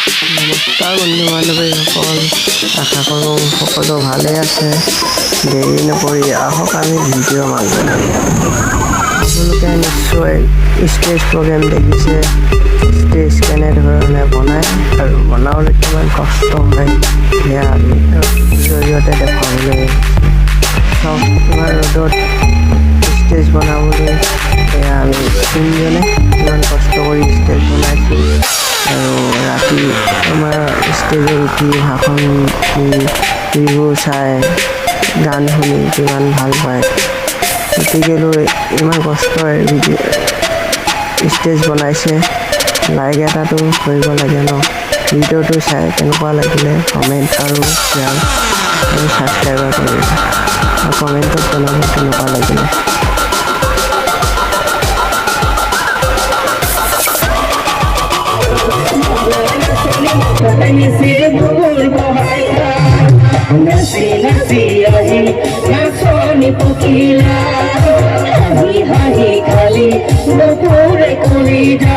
নমস্কাৰ বন্ধু বান্ধৱীসকল, আশা কৰোঁ সকলো ভালে আছে। দেৰি নকৰি আহক আমি ভিডিঅ' মাজলৈ। আপোনালোকে নিশ্চয় ষ্টেজ প্ৰগ্ৰেম দেখিছে, ষ্টেজ কেনেধৰণে বনায় আৰু বনাবলৈ কিমান কষ্ট হয় সেয়া আমি জৰিয়তে দেখুৱাবলৈ চাওক। ইমান ৰ'দত ষ্টেজ বনাবলৈ সেয়া আমি তিনিজনে কিমান কষ্ট কৰি ষ্টেজ বনাইছোঁ আৰু ৰাতি আমাৰ ষ্টেজত উঠি ভাষণ দি বিহু চাই গান শুনি কিমান ভাল পায়। গতিকেলৈ ইমান কষ্টৰে ষ্টেজ বনাইছে, লাইক এটাতো কৰিব লাগে ন। ভিডিঅ'টো চাই কেনেকুৱা লাগিলে কমেণ্ট আৰু শ্বেয়াৰ আৰু ছাবস্ক্ৰাইবাৰ কৰিব আৰু কমেণ্টত জনাব কেনেকুৱা লাগিলে। Nasi nasi ahi nasoni pukila, hahi hahi kali, bopore kulida.